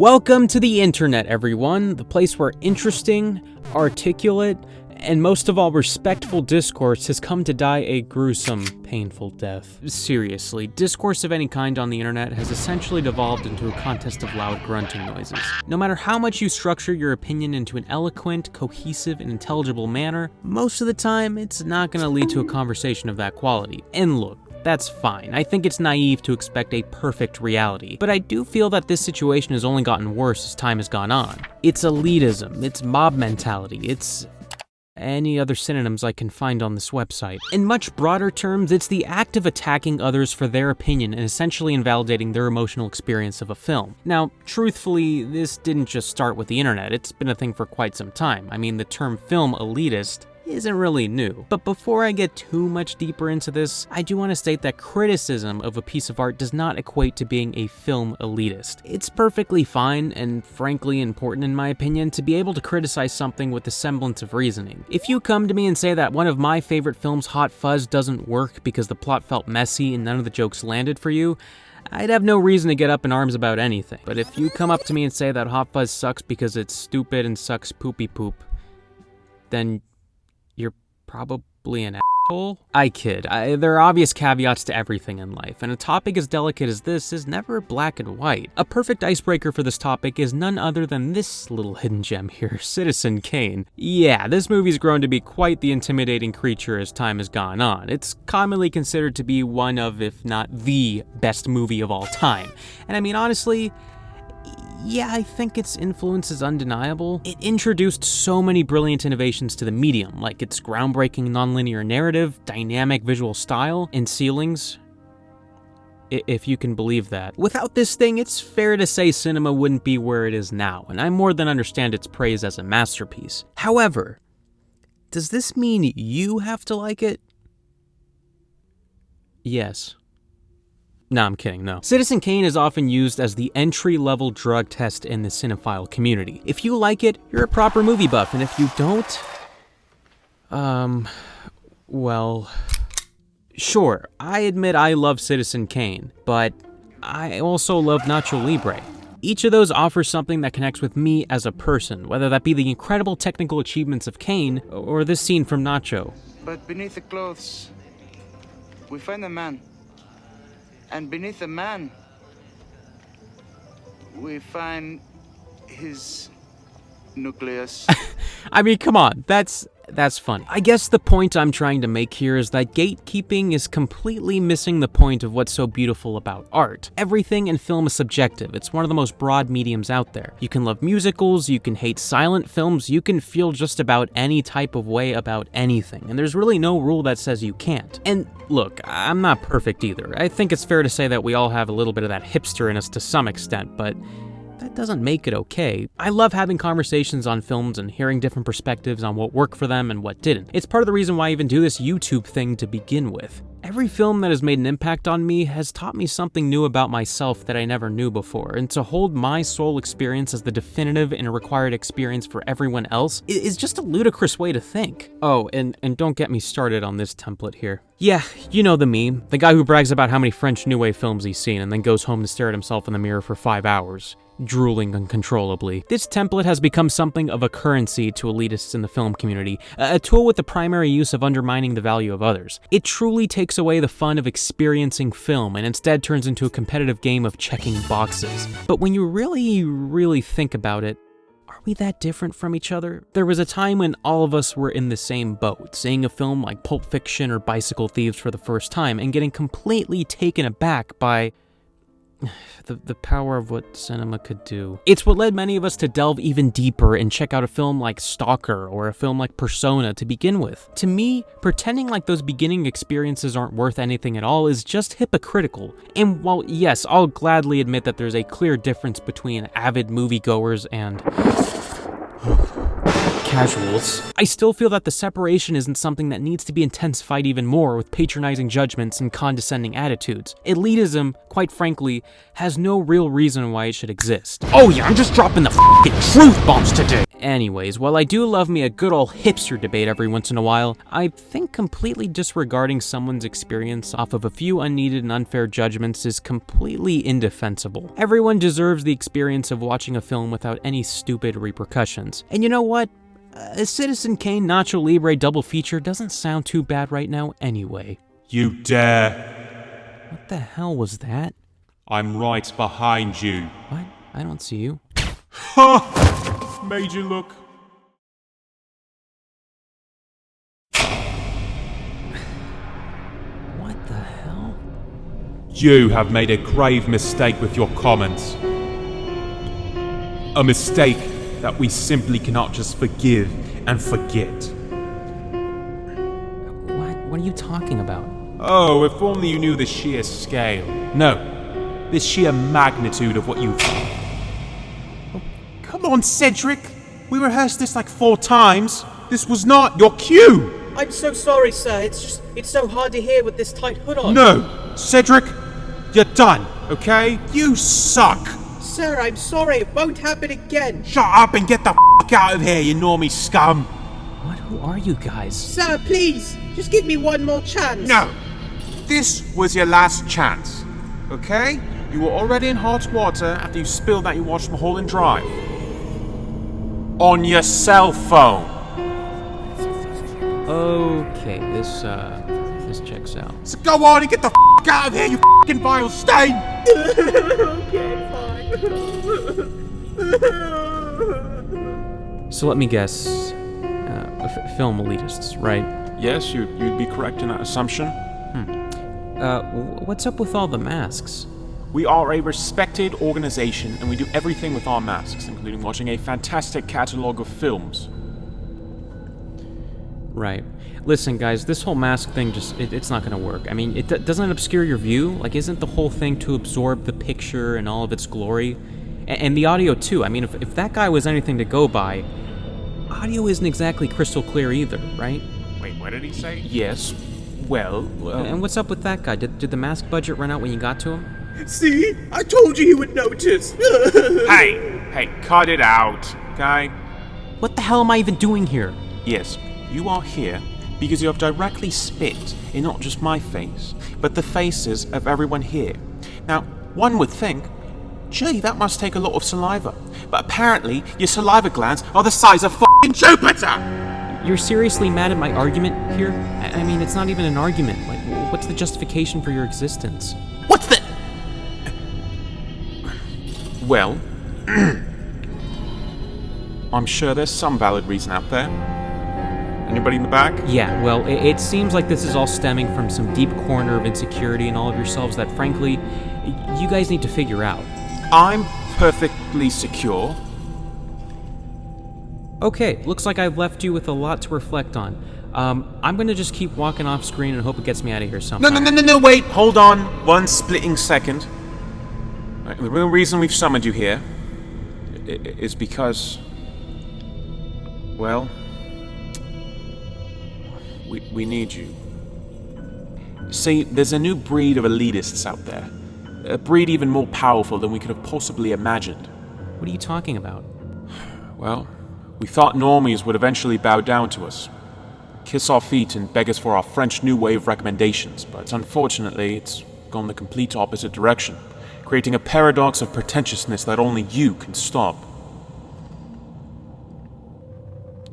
Welcome to the internet, everyone, the place where interesting, articulate, and most of all respectful discourse has come to die a gruesome, painful death. Seriously, discourse of any kind on the internet has essentially devolved into a contest of loud grunting noises. No matter how much you structure your opinion into an eloquent, cohesive, and intelligible manner, most of the time it's not going to lead to a conversation of that quality. And look, that's fine. I think it's naive to expect a perfect reality, but I do feel that this situation has only gotten worse as time has gone on. It's elitism, it's mob mentality, it's any other synonyms I can find on this website. In much broader terms, it's the act of attacking others for their opinion and essentially invalidating their emotional experience of a film. Now, truthfully, this didn't just start with the internet, it's been a thing for quite some time. I mean, the term film elitist isn't really new. But before I get too much deeper into this, I do want to state that criticism of a piece of art does not equate to being a film elitist. It's perfectly fine and frankly important in my opinion to be able to criticize something with a semblance of reasoning. If you come to me and say that one of my favorite films, Hot Fuzz, doesn't work because the plot felt messy and none of the jokes landed for you, I'd have no reason to get up in arms about anything. But if you come up to me and say that Hot Fuzz sucks because it's stupid and sucks poopy poop, then you're probably an asshole. I kid. There are obvious caveats to everything in life, and a topic as delicate as this is never black and white. A perfect icebreaker for this topic is none other than this little hidden gem here, Citizen Kane. Yeah, this movie's grown to be quite the intimidating creature as time has gone on. It's commonly considered to be one of, if not the best movie of all time. And I mean, honestly, yeah, I think its influence is undeniable. It introduced so many brilliant innovations to the medium, like its groundbreaking nonlinear narrative, dynamic visual style, and ceilings, if you can believe that. Without this thing, it's fair to say cinema wouldn't be where it is now, and I more than understand its praise as a masterpiece. However, does this mean you have to like it? Yes. No, I'm kidding, no. Citizen Kane is often used as the entry-level drug test in the cinephile community. If you like it, you're a proper movie buff, and if you don't, well, sure, I admit I love Citizen Kane, but I also love Nacho Libre. Each of those offers something that connects with me as a person, whether that be the incredible technical achievements of Kane, or this scene from Nacho. But beneath the clothes, we find a man. And beneath the man, we find his nucleus. I mean, come on, that's funny. I guess the point I'm trying to make here is that gatekeeping is completely missing the point of what's so beautiful about art. Everything in film is subjective. It's one of the most broad mediums out there. You can love musicals, you can hate silent films, you can feel just about any type of way about anything, and there's really no rule that says you can't. And look, I'm not perfect either. I think it's fair to say that we all have a little bit of that hipster in us to some extent, but that doesn't make it okay. I love having conversations on films and hearing different perspectives on what worked for them and what didn't. It's part of the reason why I even do this YouTube thing to begin with. Every film that has made an impact on me has taught me something new about myself that I never knew before, and to hold my sole experience as the definitive and required experience for everyone else is just a ludicrous way to think. Oh, and don't get me started on this template here. Yeah, you know the meme. The guy who brags about how many French New Wave films he's seen and then goes home to stare at himself in the mirror for 5 hours, drooling uncontrollably. This template has become something of a currency to elitists in the film community, a tool with the primary use of undermining the value of others. It truly takes away the fun of experiencing film and instead turns into a competitive game of checking boxes. But when you really think about it, are we that different from each other? There was a time when all of us were in the same boat, seeing a film like Pulp Fiction or Bicycle Thieves for the first time and getting completely taken aback by the power of what cinema could do. It's what led many of us to delve even deeper and check out a film like Stalker or a film like Persona to begin with. To me, pretending like those beginning experiences aren't worth anything at all is just hypocritical. And while yes, I'll gladly admit that there's a clear difference between avid moviegoers and casuals, I still feel that the separation isn't something that needs to be intensified even more with patronizing judgments and condescending attitudes. Elitism, quite frankly, has no real reason why it should exist. Oh yeah, I'm just dropping the f***ing truth bombs today! Anyways, while I do love me a good old hipster debate every once in a while, I think completely disregarding someone's experience off of a few unneeded and unfair judgments is completely indefensible. Everyone deserves the experience of watching a film without any stupid repercussions. And you know what? A Citizen Kane Nacho Libre double feature doesn't sound too bad right now anyway. You dare! What the hell was that? I'm right behind you. What? I don't see you. Ha! Made you look. What the hell? You have made a grave mistake with your comments. A mistake that we simply cannot just forgive and forget. What are you talking about? Oh, if only you knew the sheer scale. No, the sheer magnitude of what you've... Oh, come on, Cedric. We rehearsed this like 4 times. This was not your cue. I'm so sorry, sir. It's so hard to hear with this tight hood on. No, Cedric, you're done, okay? You suck. Sir, I'm sorry. It won't happen again. Shut up and get the f*** out of here, you normie scum. What? Who are you guys? Sir, please. Just give me one more chance. No. This was your last chance, okay? You were already in hot water after you spilled that you watched Mulholland Drive. On your cell phone. Okay, this checks out. So go on and get the f*** out of here, you f***ing vile stain! Okay, fine. So let me guess, film elitists, right? Yes, you'd be correct in that assumption. What's up with all the masks? We are a respected organization and we do everything with our masks, including watching a fantastic catalog of films. Right. Listen, guys, this whole mask thing it's not gonna work. I mean, doesn't it obscure your view? Like, isn't the whole thing to absorb the picture and all of its glory? And the audio, too. I mean, if that guy was anything to go by, audio isn't exactly crystal clear either, right? Wait, what did he say? Yes. Well... And what's up with that guy? Did the mask budget run out when you got to him? See? I told you he would notice. Hey, cut it out, okay? What the hell am I even doing here? Yes, you are here because you have directly spit in not just my face, but the faces of everyone here. Now, one would think, gee, that must take a lot of saliva. But apparently, your saliva glands are the size of f***ing Jupiter! You're seriously mad at my argument here? I mean, it's not even an argument. Like, what's the justification for your existence? What's the... Well... I'm sure there's some valid reason out there. Anybody in the back? Yeah, well, it seems like this is all stemming from some deep corner of insecurity in all of yourselves that, frankly, you guys need to figure out. I'm perfectly secure. Okay, looks like I've left you with a lot to reflect on. I'm gonna just keep walking off screen and hope it gets me out of here sometime. No, wait, hold on. One splitting second. The real reason we've summoned you here is because... well... We need you. See, there's a new breed of elitists out there. A breed even more powerful than we could have possibly imagined. What are you talking about? Well, we thought normies would eventually bow down to us, kiss our feet and beg us for our French New Wave recommendations, but unfortunately it's gone the complete opposite direction, creating a paradox of pretentiousness that only you can stop.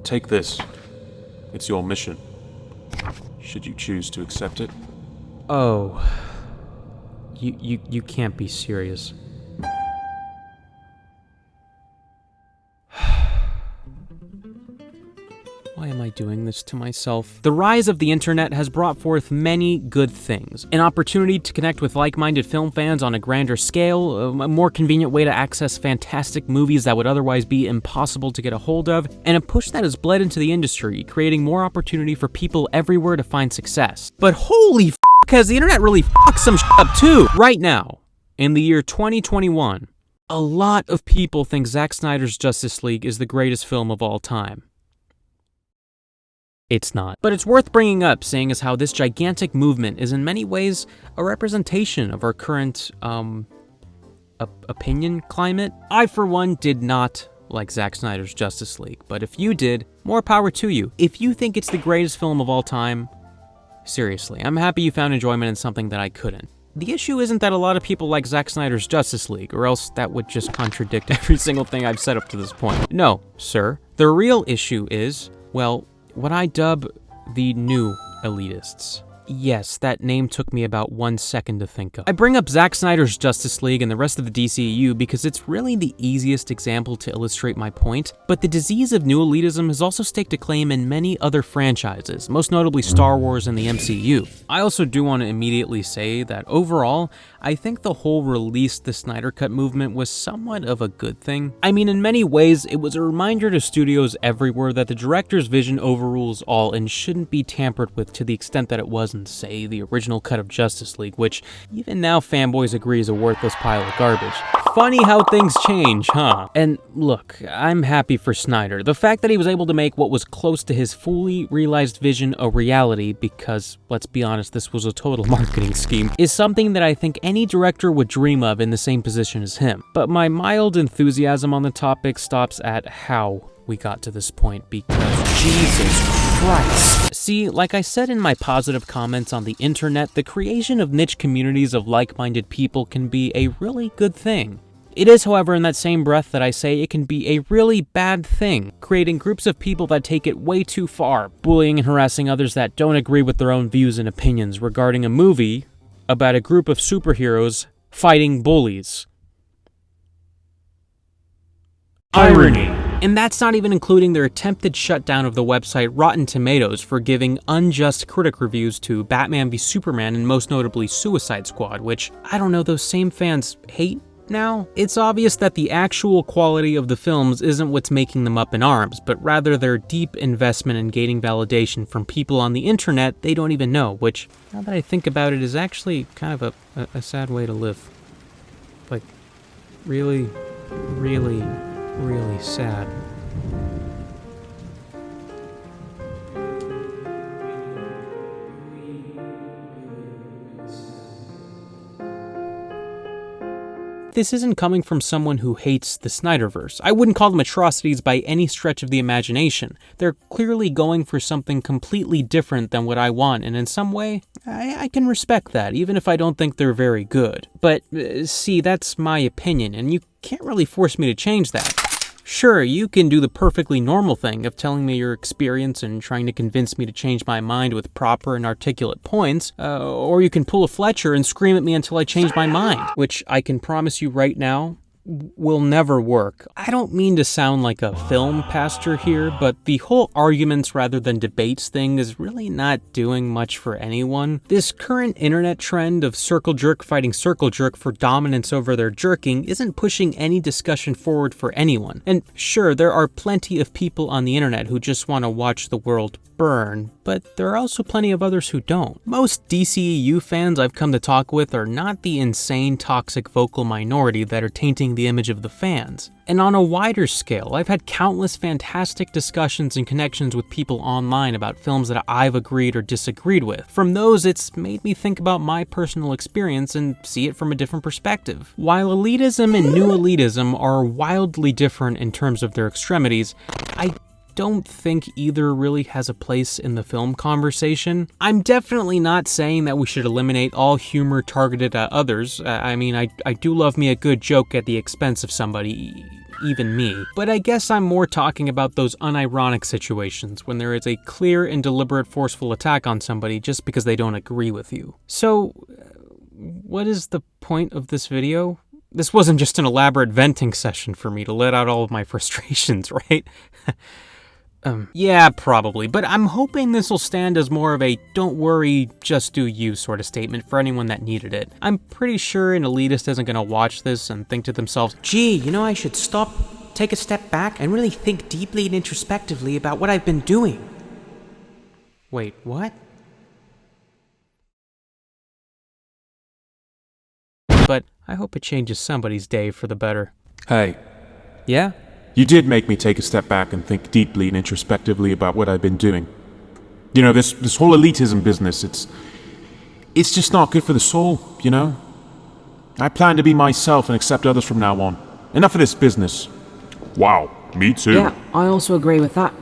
Take this. It's your mission. Should you choose to accept it. Oh. You can't be serious. Why am I doing this to myself? The rise of the internet has brought forth many good things. An opportunity to connect with like-minded film fans on a grander scale, a more convenient way to access fantastic movies that would otherwise be impossible to get a hold of, and a push that has bled into the industry, creating more opportunity for people everywhere to find success. But holy f***, has the internet really f***ed some shit up too! Right now, in the year 2021, a lot of people think Zack Snyder's Justice League is the greatest film of all time. It's not. But it's worth bringing up, seeing as how this gigantic movement is in many ways a representation of our current, opinion climate. I, for one, did not like Zack Snyder's Justice League, but if you did, more power to you. If you think it's the greatest film of all time, seriously, I'm happy you found enjoyment in something that I couldn't. The issue isn't that a lot of people like Zack Snyder's Justice League, or else that would just contradict every single thing I've said up to this point. No, sir. The real issue is, well, what I dub the new elitists. Yes, that name took me about 1 second to think of. I bring up Zack Snyder's Justice League and the rest of the DCEU because it's really the easiest example to illustrate my point, but the disease of new elitism has also staked a claim in many other franchises, most notably Star Wars and the MCU. I also do want to immediately say that overall, I think the whole release the Snyder Cut movement was somewhat of a good thing. I mean, in many ways, it was a reminder to studios everywhere that the director's vision overrules all and shouldn't be tampered with to the extent that it was in, say, the original cut of Justice League, which even now fanboys agree is a worthless pile of garbage. Funny how things change, huh? And look, I'm happy for Snyder. The fact that he was able to make what was close to his fully realized vision a reality, because, let's be honest, this was a total marketing scheme, is something that I think any director would dream of in the same position as him. But my mild enthusiasm on the topic stops at how we got to this point, because Jesus Christ. See, like I said in my positive comments on the internet, the creation of niche communities of like-minded people can be a really good thing. It is, however, in that same breath that I say it can be a really bad thing, creating groups of people that take it way too far, bullying and harassing others that don't agree with their own views and opinions regarding a movie about a group of superheroes fighting bullies. Irony. And that's not even including their attempted shutdown of the website Rotten Tomatoes for giving unjust critic reviews to Batman v Superman and most notably Suicide Squad, which, I don't know, those same fans hate now? It's obvious that the actual quality of the films isn't what's making them up in arms, but rather their deep investment in gaining validation from people on the internet they don't even know, which, now that I think about it, is actually kind of a sad way to live. Like, really, really, really sad. This isn't coming from someone who hates the Snyderverse. I wouldn't call them atrocities by any stretch of the imagination. They're clearly going for something completely different than what I want, and in some way, I can respect that, even if I don't think they're very good. But, see, that's my opinion, and you can't really force me to change that. Sure, you can do the perfectly normal thing of telling me your experience and trying to convince me to change my mind with proper and articulate points, or you can pull a Fletcher and scream at me until I change my mind, which I can promise you right now will never work. I don't mean to sound like a film pastor here, but the whole arguments rather than debates thing is really not doing much for anyone. This current internet trend of circle jerk fighting circle jerk for dominance over their jerking isn't pushing any discussion forward for anyone. And sure, there are plenty of people on the internet who just want to watch the world burn, but there are also plenty of others who don't. Most DCEU fans I've come to talk with are not the insane, toxic vocal minority that are tainting the image of the fans. And on a wider scale, I've had countless fantastic discussions and connections with people online about films that I've agreed or disagreed with. From those, it's made me think about my personal experience and see it from a different perspective. While elitism and new elitism are wildly different in terms of their extremities, I don't think either really has a place in the film conversation. I'm definitely not saying that we should eliminate all humor targeted at others. I mean, I do love me a good joke at the expense of somebody, even me. But I guess I'm more talking about those unironic situations when there is a clear and deliberate forceful attack on somebody just because they don't agree with you. So, what is the point of this video? This wasn't just an elaborate venting session for me to let out all of my frustrations, right? Yeah, probably, but I'm hoping this will stand as more of a don't worry, just do you sort of statement for anyone that needed it. I'm pretty sure an elitist isn't gonna watch this and think to themselves, gee, you know, I should stop, take a step back, and really think deeply and introspectively about what I've been doing. Wait, what? But I hope it changes somebody's day for the better. Hey, Yeah? you did make me take a step back and think deeply and introspectively about what I've been doing. You know, this whole elitism business, it's just not good for the soul, you know? I plan to be myself and accept others from now on. Enough of this business. Wow. Me too. Yeah, I also agree with that.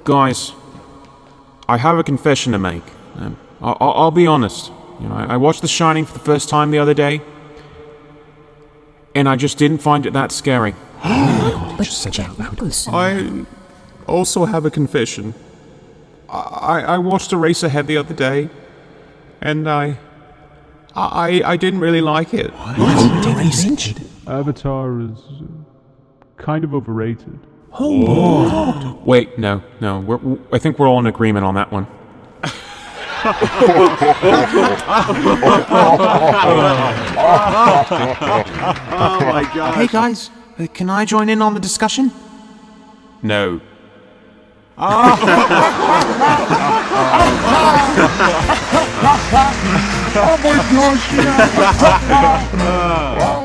Guys, I have a confession to make. I'll be honest. You know, I watched The Shining for the first time the other day, and I just didn't find it that scary. I also have a confession. I watched Eraserhead the other day, and I didn't really like it. Avatar is kind of overrated. Wait, no. I think we're all in agreement on that one. Oh my god. Hey guys, can I join in on the discussion? No. Oh my gosh!